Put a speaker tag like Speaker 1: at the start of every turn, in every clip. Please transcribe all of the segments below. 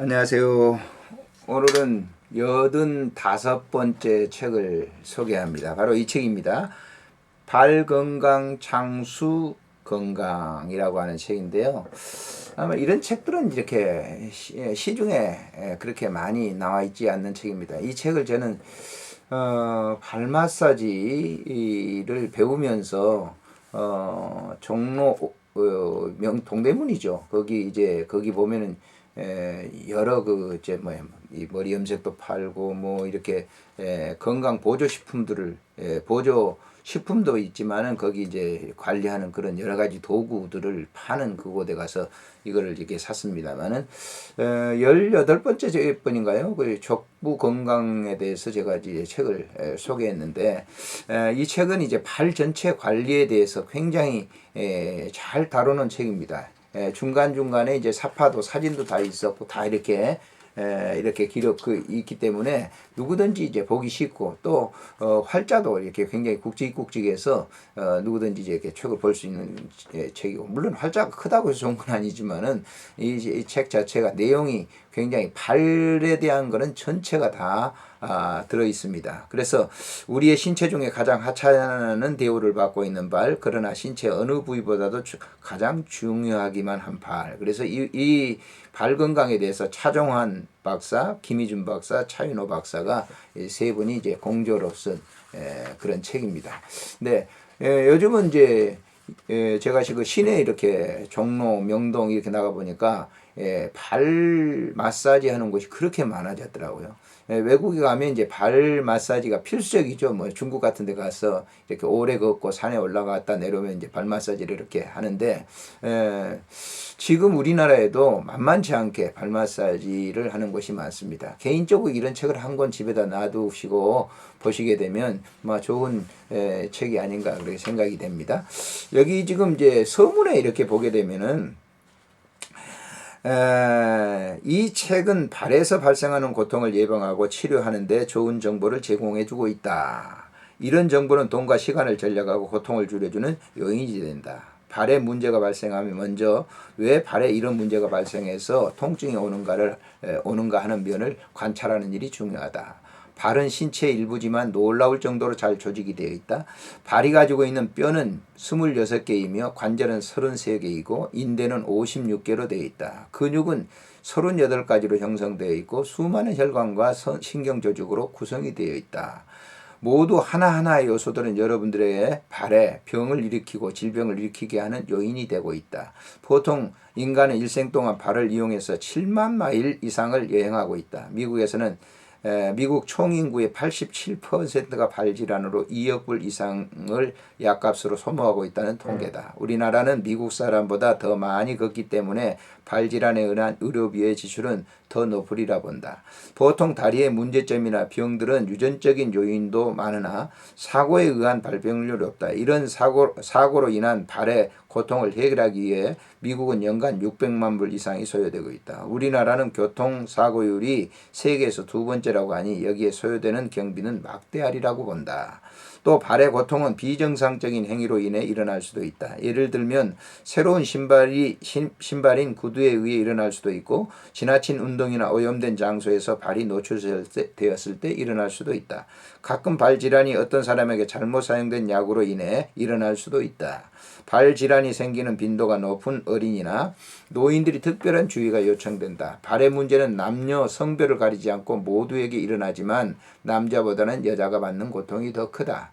Speaker 1: 안녕하세요. 오늘은 85번째 책을 소개합니다. 바로 이 책입니다. 발건강 장수 건강이라고 하는 책인데요. 아마 이런 책들은 이렇게 시중에 그렇게 많이 나와 있지 않는 책입니다. 이 책을 저는 발 마사지를 배우면서 종로 동대문이죠. 거기 보면은 여러 이 머리 염색도 팔고 뭐 이렇게 건강 보조 식품들을 보조 식품도 있지만은 거기 이제 관리하는 그런 여러 가지 도구들을 파는 그곳에 가서 이거를 이렇게 샀습니다만은 18번째 번인가요? 그 족부 건강에 대해서 제가 이제 책을 소개했는데 이 책은 이제 발 전체 관리에 대해서 굉장히 잘 다루는 책입니다. 중간중간에 이제 사파도 사진도 다 있었고 다 이렇게 기록 있기 때문에 누구든지 이제 보기 쉽고 또 활자도 이렇게 굉장히 굵직굵직해서 누구든지 이제 이렇게 책을 볼 수 있는 책이고, 물론 활자가 크다고 해서 좋은 건 아니지만은 이 책 자체가 내용이 굉장히 발에 대한 거는 전체가 다 들어 있습니다. 그래서 우리의 신체 중에 가장 하찮은 대우를 받고 있는 발, 그러나 신체 어느 부위보다도 가장 중요하기만 한 발. 그래서 이 발 건강에 대해서 차종환 박사, 김희준 박사, 차윤호 박사가 세 분이 이제 공조로 쓴 그런 책입니다. 네, 요즘은 이제 제가 지금 시내 이렇게 종로, 명동 이렇게 나가 보니까 발 마사지 하는 곳이 그렇게 많아졌더라고요. 외국에 가면 이제 발 마사지가 필수적이죠. 뭐 중국 같은 데 가서 이렇게 오래 걷고 산에 올라갔다 내려오면 이제 발 마사지를 이렇게 하는데, 지금 우리나라에도 만만치 않게 발 마사지를 하는 곳이 많습니다. 개인적으로 이런 책을 한 권 집에다 놔두시고 보시게 되면 좋은 책이 아닌가 그렇게 생각이 됩니다. 여기 지금 이제 서문에 이렇게 보게 되면은 이 책은 발에서 발생하는 고통을 예방하고 치료하는 데 좋은 정보를 제공해 주고 있다. 이런 정보는 돈과 시간을 절약하고 고통을 줄여주는 요인이 된다. 발에 문제가 발생하면 먼저 왜 발에 이런 문제가 발생해서 통증이 오는가 하는 면을 관찰하는 일이 중요하다. 발은 신체의 일부지만 놀라울 정도로 잘 조직이 되어 있다. 발이 가지고 있는 뼈는 26개이며 관절은 33개이고 인대는 56개로 되어 있다. 근육은 38가지로 형성되어 있고 수많은 혈관과 신경조직으로 구성이 되어 있다. 모두 하나하나의 요소들은 여러분들의 발에 병을 일으키고 질병을 일으키게 하는 요인이 되고 있다. 보통 인간은 일생 동안 발을 이용해서 7만 마일 이상을 여행하고 있다. 미국 총인구의 87%가 발질환으로 2억 불 이상을 약값으로 소모하고 있다는 통계다. 우리나라는 미국 사람보다 더 많이 걷기 때문에 발질환에 의한 의료비의 지출은 더 높으리라 본다. 보통 다리의 문제점이나 병들은 유전적인 요인도 많으나 사고에 의한 발병률이 없다. 이런 사고로 인한 발의 고통을 해결하기 위해 미국은 연간 600만 불 이상이 소요되고 있다. 우리나라는 교통사고율이 세계에서 두 번째라고 하니 여기에 소요되는 경비는 막대하리라고 본다. 또 발의 고통은 비정상적인 행위로 인해 일어날 수도 있다. 예를 들면 새로운 신발인 구두에 의해 일어날 수도 있고 지나친 운동이나 오염된 장소에서 발이 노출되었을 때 일어날 수도 있다. 가끔 발질환이 어떤 사람에게 잘못 사용된 약으로 인해 일어날 수도 있다. 발질환이 생기는 빈도가 높은 어린이나 노인들이 특별한 주의가 요청된다. 발의 문제는 남녀, 성별을 가리지 않고 모두에게 일어나지만 남자보다는 여자가 받는 고통이 더 크다.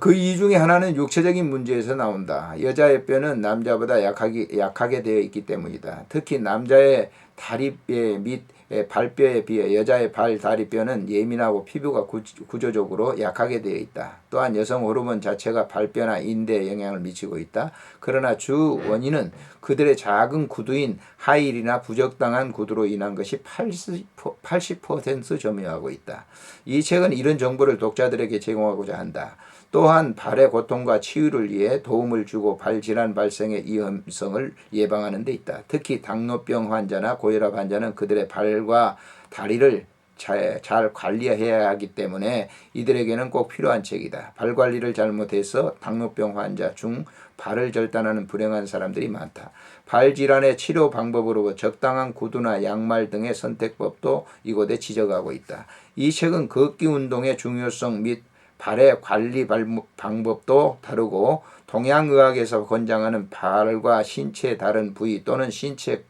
Speaker 1: 그 이유 중에 하나는 육체적인 문제에서 나온다. 여자의 뼈는 남자보다 약하게 되어 있기 때문이다. 특히 남자의 다리뼈 및 발뼈에 비해 여자의 발, 다리뼈는 예민하고 피부가 구조적으로 약하게 되어 있다. 또한 여성 호르몬 자체가 발뼈나 인대에 영향을 미치고 있다. 그러나 주 원인은 그들의 작은 구두인 하이힐이나 부적당한 구두로 인한 것이 80% 점유하고 있다. 이 책은 이런 정보를 독자들에게 제공하고자 한다. 또한 발의 고통과 치유를 위해 도움을 주고 발질환 발생의 위험성을 예방하는 데 있다. 특히 당뇨병 환자나 고혈압 환자는 그들의 발과 다리를 잘 관리해야 하기 때문에 이들에게는 꼭 필요한 책이다. 발 관리를 잘못해서 당뇨병 환자 중 발을 절단하는 불행한 사람들이 많다. 발 질환의 치료 방법으로 적당한 구두나 양말 등의 선택법도 이곳에 지적하고 있다. 이 책은 걷기 운동의 중요성 및 발의 관리 방법도 다루고 동양의학에서 권장하는 발과 신체의 다른 부위 또는 신체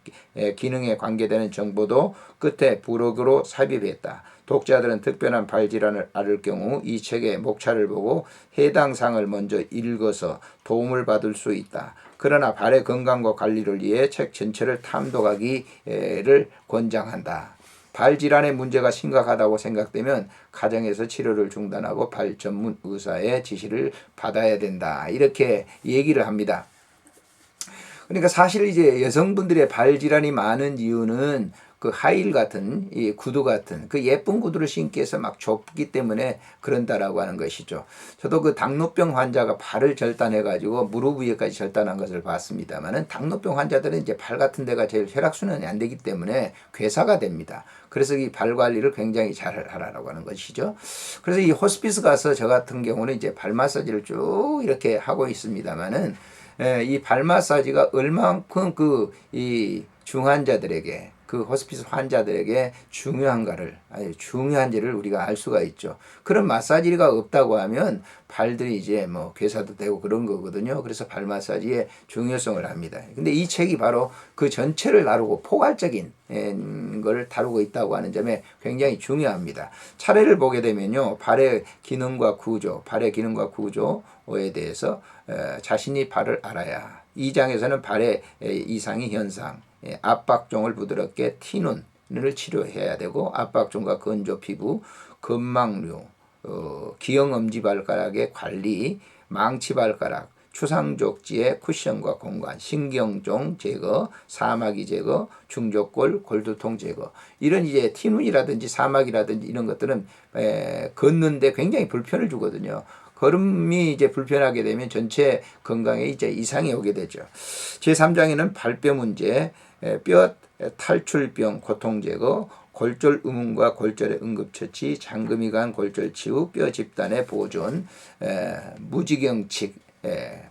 Speaker 1: 기능에 관계되는 정보도 끝에 부록으로 삽입했다. 독자들은 특별한 발 질환을 앓을 경우 이 책의 목차를 보고 해당 상을 먼저 읽어서 도움을 받을 수 있다. 그러나 발의 건강과 관리를 위해 책 전체를 탐독하기를 권장한다. 발 질환의 문제가 심각하다고 생각되면 가정에서 치료를 중단하고 발 전문 의사의 지시를 받아야 된다. 이렇게 얘기를 합니다. 그러니까 사실 이제 여성분들의 발 질환이 많은 이유는 그 하이힐 같은 이 구두 같은 그 예쁜 구두를 신기 해서 막 좁기 때문에 그런다라고 하는 것이죠. 저도 그 당뇨병 환자가 발을 절단해 가지고 무릎 위에까지 절단한 것을 봤습니다만은 당뇨병 환자들은 이제 발 같은 데가 제일 혈액순환이 안 되기 때문에 괴사가 됩니다. 그래서 이 발 관리를 굉장히 잘 하라고 하는 것이죠. 그래서 이 호스피스 가서 저 같은 경우는 이제 발 마사지를 쭉 이렇게 하고 있습니다만은 이 발 마사지가 얼만큼 이 중환자들에게 그 호스피스 환자들에게 중요한가를 아주 중요한지를 우리가 알 수가 있죠. 그런 마사지가 없다고 하면 발들이 이제 뭐 괴사도 되고 그런 거거든요. 그래서 발 마사지의 중요성을 합니다. 근데 이 책이 바로 그 전체를 다루고 포괄적인 걸 다루고 있다고 하는 점에 굉장히 중요합니다. 차례를 보게 되면요. 발의 기능과 구조에 대해서 자신이 발을 알아야 2장에서는 발의 이상의 현상 압박종을 부드럽게 티눈을 치료해야 되고 압박종과 건조 피부, 건망류, 기형 엄지발가락의 관리, 망치발가락, 추상족지의 쿠션과 공간, 신경종 제거, 사마귀 제거, 중족골, 골두통 제거. 이런 이제 티눈이라든지 사마귀라든지 이런 것들은 걷는데 굉장히 불편을 주거든요. 걸음이 이제 불편하게 되면 전체 건강에 이제 이상이 오게 되죠. 제3장에는 발뼈 문제, 뼈 탈출병 고통 제거, 골절 의문과 골절의 응급처치, 장금이 간 골절 치유, 뼈 집단의 보존, 무지경칙,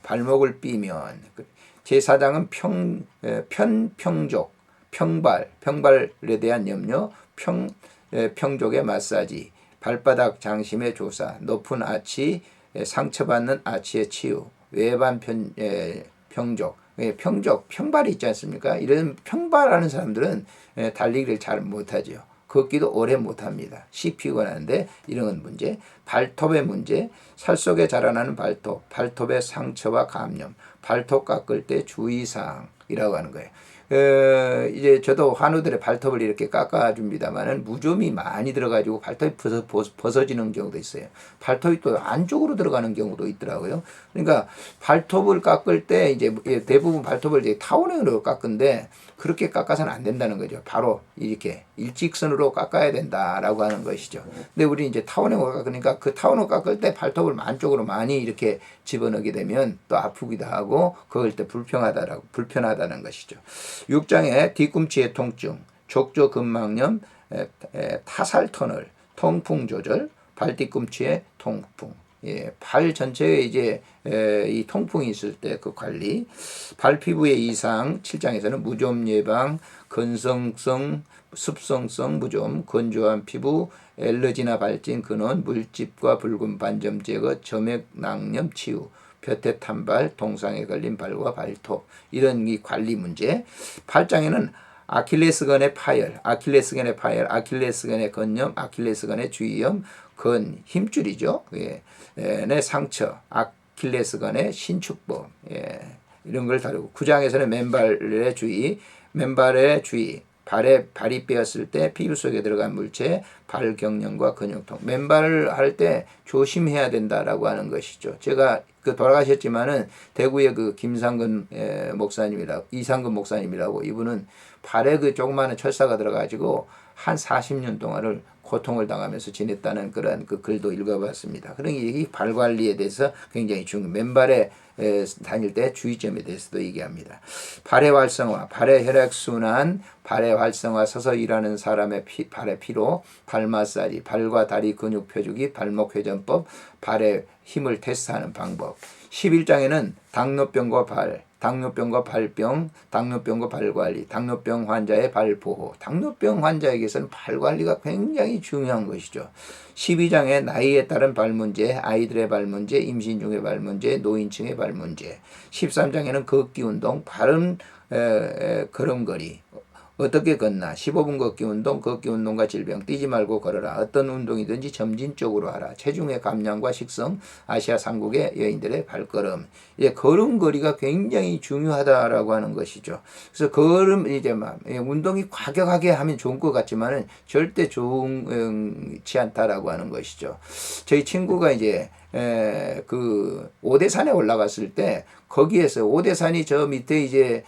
Speaker 1: 발목을 삐면. 제4장은 편평족, 평발에 대한 염려, 평족의 마사지, 발바닥 장심의 조사, 높은 아치, 상처받는 아치의 치유, 외반 평족, 평발이 있지 않습니까? 이런 평발하는 사람들은 달리기를 잘 못하죠. 걷기도 오래 못합니다. 피곤한데 이런 건 문제. 발톱의 문제, 살 속에 자라나는 발톱의 상처와 감염, 발톱 깎을 때 주의사항이라고 하는 거예요. 이제 저도 환우들의 발톱을 이렇게 깎아줍니다만은 무좀이 많이 들어가지고 발톱이 벗어지는 경우도 있어요. 발톱이 또 안쪽으로 들어가는 경우도 있더라고요. 그러니까 발톱을 깎을 때 이제 대부분 발톱을 이제 타원형으로 깎은데 그렇게 깎아서는 안 된다는 거죠. 바로 이렇게 일직선으로 깎아야 된다라고 하는 것이죠. 근데 우리 이제 타원형으로 깎으니까 그 타원으로 깎을 때 발톱을 안쪽으로 많이 이렇게 집어넣게 되면 또 아프기도 하고 그걸 때 불편하다는 것이죠. 6장에 뒤꿈치의 통증, 족저근막염, 타살터널, 통풍 조절, 발뒤꿈치의 통풍. 발 전체에 이제 이 통풍이 있을 때 그 관리, 발 피부의 이상 7장에서는 무좀 예방, 건성성, 습성성 무좀, 건조한 피부, 엘러지나 발진 근원, 물집과 붉은 반점 제거, 점액낭염 치유, 볕에 탄 발, 동상에 걸린 발과 발톱 이런 이 관리 문제. 8장에는 아킬레스건의 파열, 아킬레스건의 건염, 아킬레스건의 주위염, 건 힘줄이죠. 내 상처, 아킬레스건의 신축법 이런 걸 다루고 9장에서는 맨발의 주의, 발이 빼었을 때 피부 속에 들어간 물체, 발경련과 근육통. 맨발을 할 때 조심해야 된다라고 하는 것이죠. 제가 돌아가셨지만은 대구의 그 이상근 목사님이라고 이분은 발에 그 조그마한 철사가 들어가지고 한 40년 동안을 고통을 당하면서 지냈다는 그런 그 글도 읽어봤습니다. 그러니 이 발 관리에 대해서 굉장히 맨발에 다닐 때 주의점에 대해서도 얘기합니다. 발의 활성화, 발의 혈액순환, 발의 활성화, 서서 일하는 사람의 발의 피로, 발 마사지, 발과 다리 근육 펴주기, 발목 회전법, 발의 힘을 테스트하는 방법. 11장에는 당뇨병과 발병, 당뇨병과 발관리, 당뇨병 환자의 발보호. 당뇨병 환자에게서는 발관리가 굉장히 중요한 것이죠. 12장에 나이에 따른 발문제, 아이들의 발문제, 임신 중의 발문제, 노인층의 발문제. 13장에는 걷기운동, 바른 걸음걸이. 어떻게 걷나? 15분 걷기운동과 질병, 뛰지 말고 걸어라. 어떤 운동이든지 점진적으로 하라. 체중의 감량과 식성, 아시아 삼국의 여인들의 발걸음. 이제 걸음걸이가 굉장히 중요하다라고 하는 것이죠. 그래서 운동이 과격하게 하면 좋은 것 같지만은 절대 좋지 않다라고 하는 것이죠. 저희 친구가 이제 그 오대산에 올라갔을 때 거기에서 오대산이 저 밑에 이제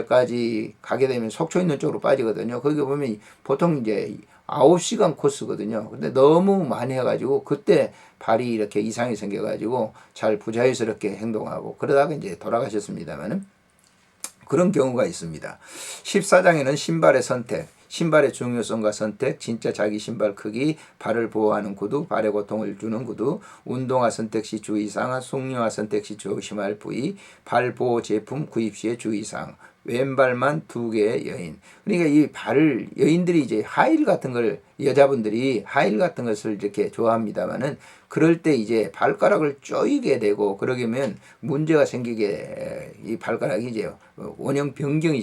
Speaker 1: 까지 가게 되면 속초 있는 쪽으로 빠지거든요. 거기 보면 보통 이제 9시간 코스거든요. 근데 너무 많이 해가지고 그때 발이 이렇게 이상이 생겨가지고 잘 부자연스럽게 행동하고 그러다가 이제 돌아가셨습니다만은 그런 경우가 있습니다. 14장에는 신발의 선택, 신발의 중요성과 선택, 진짜 자기 신발 크기, 발을 보호하는 구두, 발에 고통을 주는 구두, 운동화 선택 시 주의사항, 숙녀화 선택 시 조심할 부위, 발 보호 제품 구입 시의 주의사항, 왼발만 2개의 여인. 그러니까 이 발을 여인들이 이제 하일 같은 걸 여자분들이 하일 같은 것을 이렇게 좋아합니다만은 그럴 때 이제 발가락을 쪼이게 되고 그러면 문제가 생기게 이 발가락이 이제 원형 변경이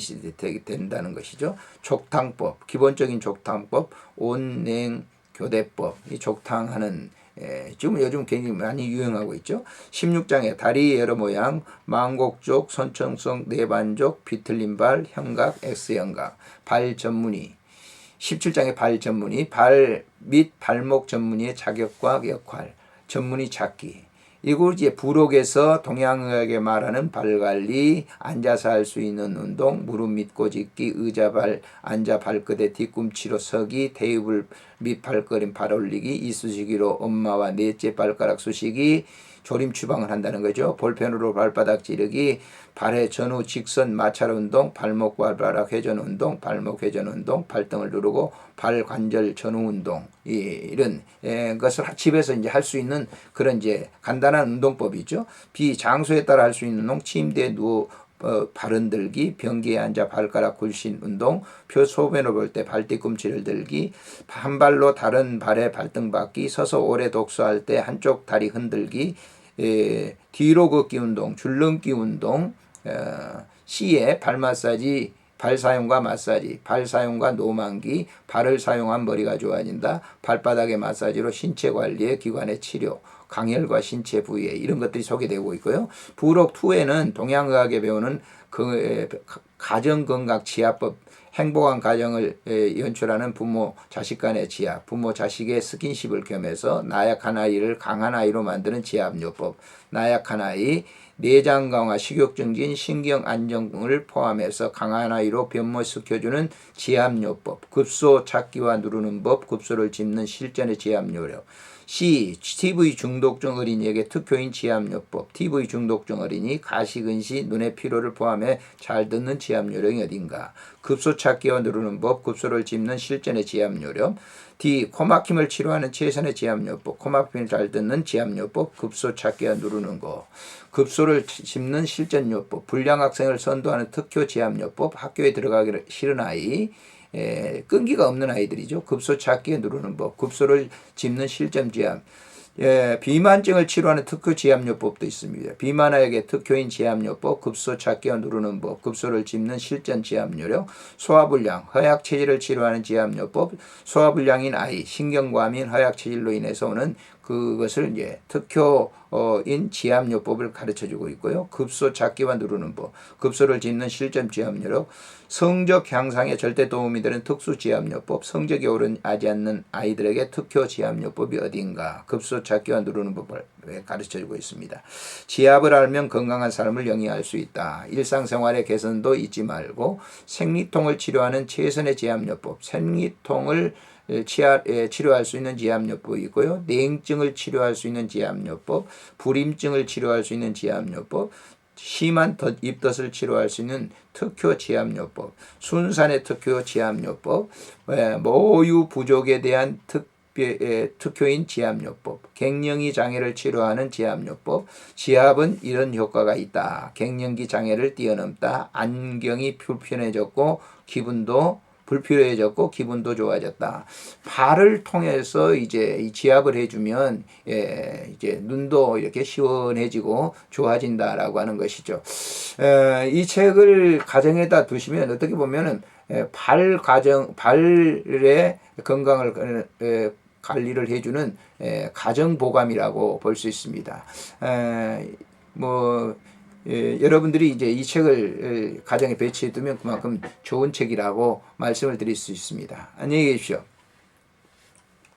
Speaker 1: 된다는 것이죠. 족탕법, 기본적인 족탕법, 온냉 교대법, 이 족탕하는 지금 요즘 굉장히 많이 유행하고 있죠. 16장에 다리 여러 모양, 망곡족, 선청성, 내반족, 비틀린 발, 형각, X형각, 발 전문의. 17장의 발 전문의, 발 및 발목 전문의의 자격과 역할, 전문의 찾기. 이거 이제 부록에서 동양의학에 말하는 발관리, 앉아서 할 수 있는 운동, 무릎 및 꼬집기, 의자발, 앉아 발끝에 뒤꿈치로 서기, 테이블 및 발걸음 발 올리기, 이쑤시개로 엄마와 넷째 발가락 쑤시기, 조림 추방을 한다는 거죠. 볼펜으로 발바닥 찌르기, 발의 전후 직선 마찰 운동, 발목 발바닥 회전 운동, 발목 회전 운동, 발등을 누르고 발 관절 전후 운동, 이런 것을 집에서 이제 할 수 있는 그런 이제 간단한 운동법이죠. 비장소에 따라 할 수 있는 운동, 침대에 누워 발 흔들기, 변기에 앉아 발가락 굴신 운동, 소변을 볼 때 발 뒤꿈치를 들기, 한 발로 다른 발에 발등 받기, 서서 오래 독서할 때 한쪽 다리 흔들기, 뒤로 걷기 운동, 줄넘기 운동, C에 발 마사지, 발 사용과 마사지, 발 사용과 노만기, 발을 사용한 머리가 좋아진다, 발바닥의 마사지로 신체 관리에 기관의 치료, 강혈과 신체 부위에 이런 것들이 소개되고 있고요. 부록 2에는 동양의학에 배우는 그 가정건강 치아법, 행복한 가정을 연출하는 부모 자식 간의 지압, 부모 자식의 스킨십을 겸해서 나약한 아이를 강한 아이로 만드는 지압요법, 나약한 아이, 내장 강화, 식욕 증진, 신경 안정을 포함해서 강한 아이로 변모시켜주는 지압요법, 급소 찾기와 누르는 법, 급소를 짚는 실전의 지압요령. C. TV 중독증 어린이에게 특효인 지압요법. TV 중독증 어린이, 가시근시, 눈의 피로를 포함해 잘 듣는 지압요령이 어딘가. 급소 찾기와 누르는 법, 급소를 짚는 실전의 지압요령. D. 코막힘을 치료하는 최선의 지압요법. 코막힘을 잘 듣는 지압요법, 급소 찾기와 누르는 거. 급소를 짚는 실전요법, 불량 학생을 선도하는 특효 지압요법, 학교에 들어가기 싫은 아이, 끈기가 없는 아이들이죠. 급소 찾기에 누르는 법, 급소를 짚는 실전 지압, 비만증을 치료하는 특효 지압요법도 있습니다. 비만아에게 특효인 지압요법, 급소 찾기와 누르는 법, 급소를 짚는 실전 지압요령, 소화불량, 허약체질을 치료하는 지압요법, 소화불량인 아이, 신경과민, 허약체질로 인해서 오는 그것을 이제 특효인 지압요법을 가르쳐주고 있고요. 급소 찾기와 누르는 법, 급소를 짓는 실전 지압요법, 성적 향상에 절대 도움이 되는 특수 지압요법, 성적이 오르지 않는 아이들에게 특효 지압요법이 어딘가, 급소 찾기와 누르는 법을 가르쳐주고 있습니다. 지압을 알면 건강한 삶을 영위할 수 있다. 일상생활의 개선도 잊지 말고 생리통을 치료하는 최선의 지압요법, 생리통을 치료할 수 있는 지압요법이 있고요. 냉증을 치료할 수 있는 지압요법, 불임증을 치료할 수 있는 지압요법, 심한 입덧을 치료할 수 있는 특효 지압요법, 순산의 특효 지압요법, 모유 부족에 대한 특효인 지압요법, 갱년기 장애를 치료하는 지압요법, 지압은 이런 효과가 있다. 갱년기 장애를 뛰어넘다. 안경이 불편해졌고 기분도 좋아졌다. 발을 통해서 이제 이 지압을 해주면 이제 눈도 이렇게 시원해지고 좋아진다라고 하는 것이죠. 이 책을 가정에다 두시면 어떻게 보면은 발의 건강을 관리를 해주는 가정보감이라고 볼 수 있습니다. 여러분들이 이제 이 책을 가정에 배치해 두면 그만큼 좋은 책이라고 말씀을 드릴 수 있습니다. 안녕히 계십시오.